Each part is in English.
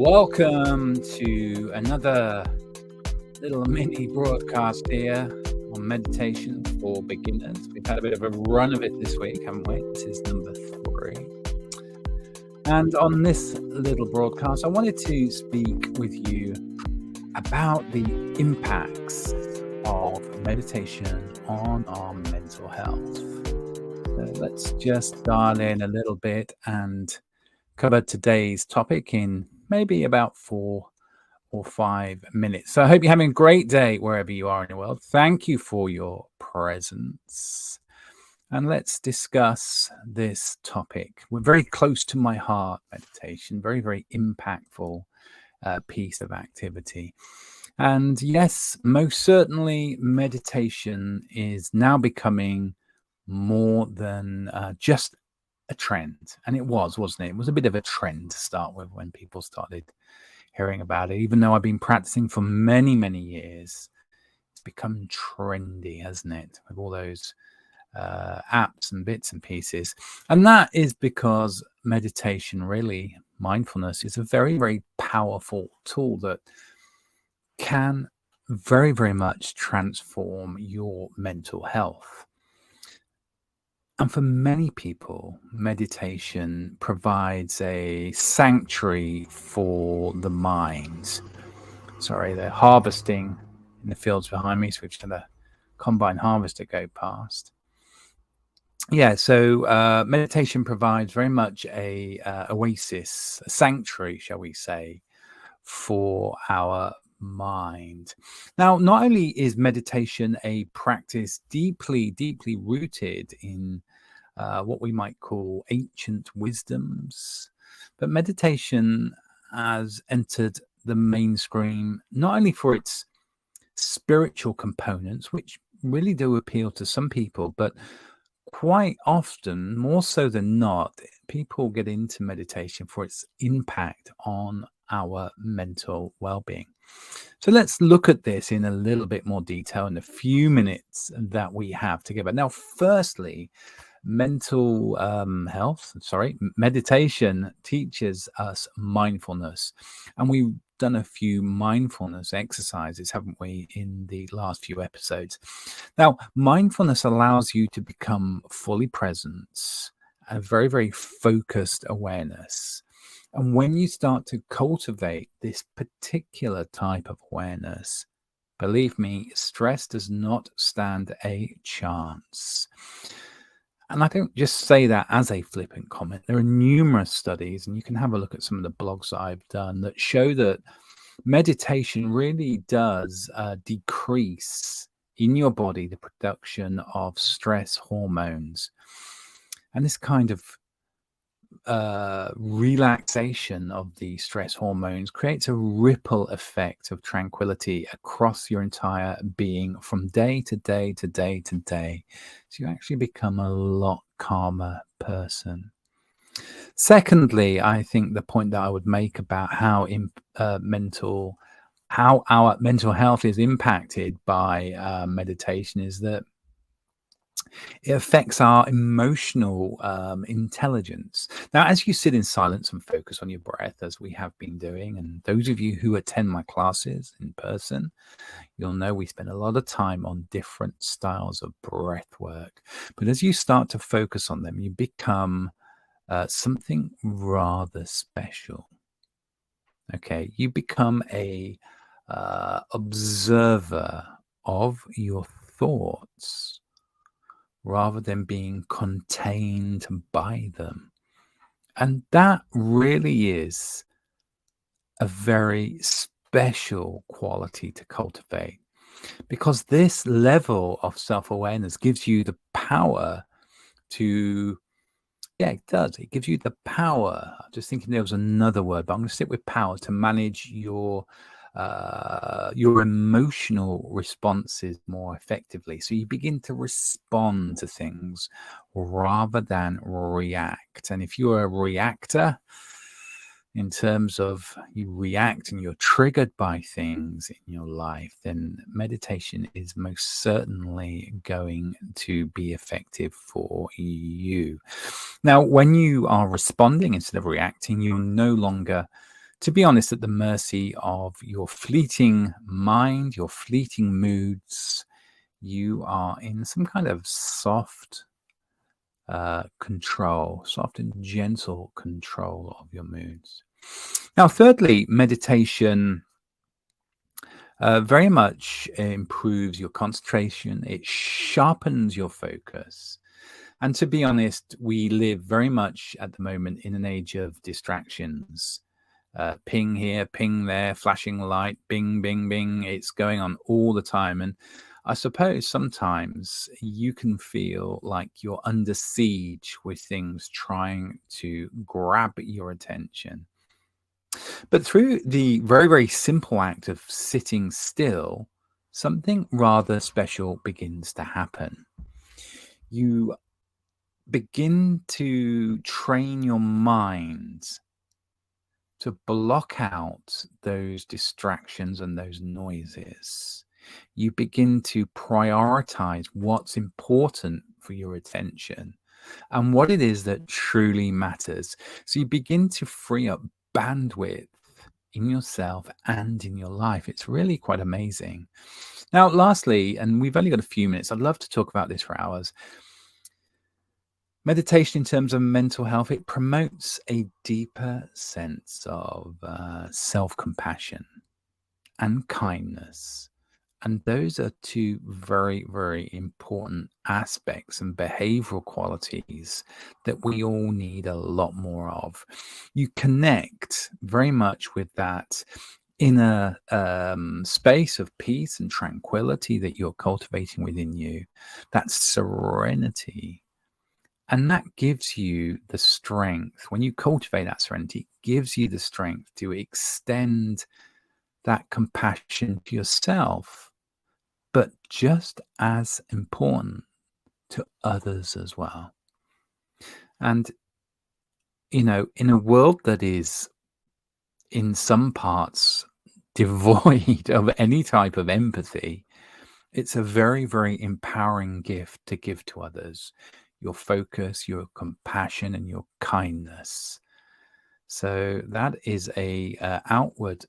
Welcome to another little mini broadcast here on meditation for beginners. We've had a bit of a run of it this week, haven't we? This is number 3. And on this little broadcast, I wanted to speak with you about the impacts of meditation on our mental health. So let's just dial in a little bit and cover today's topic in maybe about 4 or 5 minutes. So I hope you're having a great day wherever you are in the world. Thank you for your presence. And let's discuss this topic. We're very close to my heart, meditation, very, very impactful piece of activity. And yes, most certainly meditation is now becoming more than just a trend. And it was, wasn't it? It was a bit of a trend to start with when people started hearing about it. Even though I've been practicing for many, many years, it's become trendy, hasn't it? With all those apps and bits and pieces. And that is because meditation, really, mindfulness, is a very, very powerful tool that can very, very much transform your mental health. And for many people, meditation provides a sanctuary for the mind. Sorry, they're harvesting in the fields behind me, so we've just had a combine harvester go past. Yeah, so meditation provides very much a oasis, a sanctuary, shall we say, for our mind. Now, not only is meditation a practice deeply, deeply rooted in what we might call ancient wisdoms, but meditation has entered the mainstream not only for its spiritual components, which really do appeal to some people, but quite often, more so than not, people get into meditation for its impact on our mental well-being. So let's look at this in a little bit more detail in the few minutes that we have together. Now, firstly, meditation teaches us mindfulness. And we've done a few mindfulness exercises, haven't we, in the last few episodes. Now, mindfulness allows you to become fully present, a very, very focused awareness. And when you start to cultivate this particular type of awareness, believe me, stress does not stand a chance. And I don't just say that as a flippant comment. There are numerous studies, and you can have a look at some of the blogs that I've done that show that meditation really does decrease in your body the production of stress hormones. And this kind of relaxation of the stress hormones creates a ripple effect of tranquility across your entire being from day to day to day to day. So you actually become a lot calmer person. Secondly, I think the point that I would make about how our mental health is impacted by meditation is that it affects our emotional intelligence. Now, as you sit in silence and focus on your breath, as we have been doing, and those of you who attend my classes in person, you'll know we spend a lot of time on different styles of breath work. But as you start to focus on them, you become something rather special. Okay, you become a observer of your thoughts, rather than being contained by them. And that really is a very special quality to cultivate, because this level of self-awareness gives you the power to, it does. It gives you the power. I'm just thinking there was another word, but I'm going to stick with power, to manage your emotional responses more effectively. So you begin to respond to things rather than react. And if you're a reactor, in terms of you react and you're triggered by things in your life, then meditation is most certainly going to be effective for you. Now, when you are responding instead of reacting, you're no longer to be honest, at the mercy of your fleeting mind, your fleeting moods. You are in some kind of soft control, soft and gentle control of your moods. Now, thirdly, meditation very much improves your concentration. It sharpens your focus. And to be honest, we live very much at the moment in an age of distractions. Ping here, ping there, flashing light, bing, bing, bing. It's going on all the time. And I suppose sometimes you can feel like you're under siege with things trying to grab your attention. But through the very, very simple act of sitting still, something rather special begins to happen. You begin to train your mind to block out those distractions and those noises. You begin to prioritize what's important for your attention and what it is that truly matters. So you begin to free up bandwidth in yourself and in your life. It's really quite amazing. Now, lastly, and we've only got a few minutes, I'd love to talk about this for hours. Meditation in terms of mental health, it promotes a deeper sense of self-compassion and kindness. And those are two very, very important aspects and behavioral qualities that we all need a lot more of. You connect very much with that inner space of peace and tranquility that you're cultivating within you, that serenity. And that gives you the strength. When you cultivate that serenity, it gives you the strength to extend that compassion to yourself, but just as important, to others as well. And, in a world that is in some parts devoid of any type of empathy, it's a very, very empowering gift to give to others. Your focus, your compassion, and your kindness. So that is a outward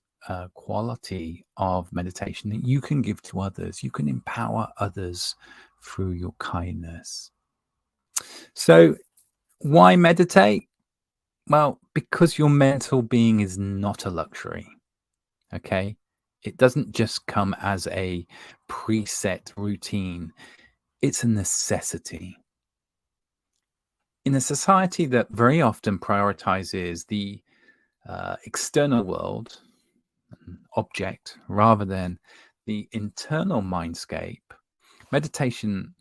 quality of meditation that you can give to others. You can empower others through your kindness. So why meditate? Well, because your mental being is not a luxury. Okay. It doesn't just come as a preset routine. It's a necessity. In a society that very often prioritizes the external world, object, rather than the internal mindscape, meditation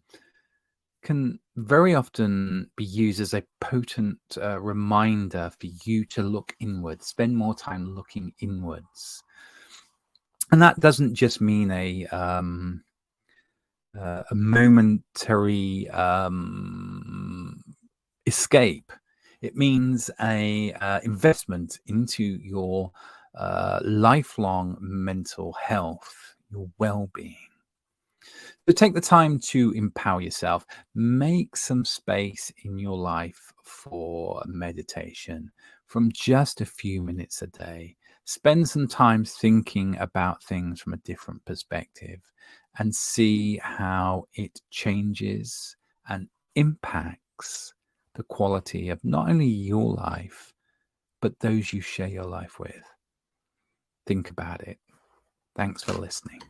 can very often be used as a potent reminder for you to look inwards, spend more time looking inwards. And that doesn't just mean a momentary escape. It means a investment into your lifelong mental health, your well-being. So take the time to empower yourself. Make some space in your life for meditation from just a few minutes a day. Spend some time thinking about things from a different perspective and see how it changes and impacts the quality of not only your life, but those you share your life with. Think about it. Thanks for listening.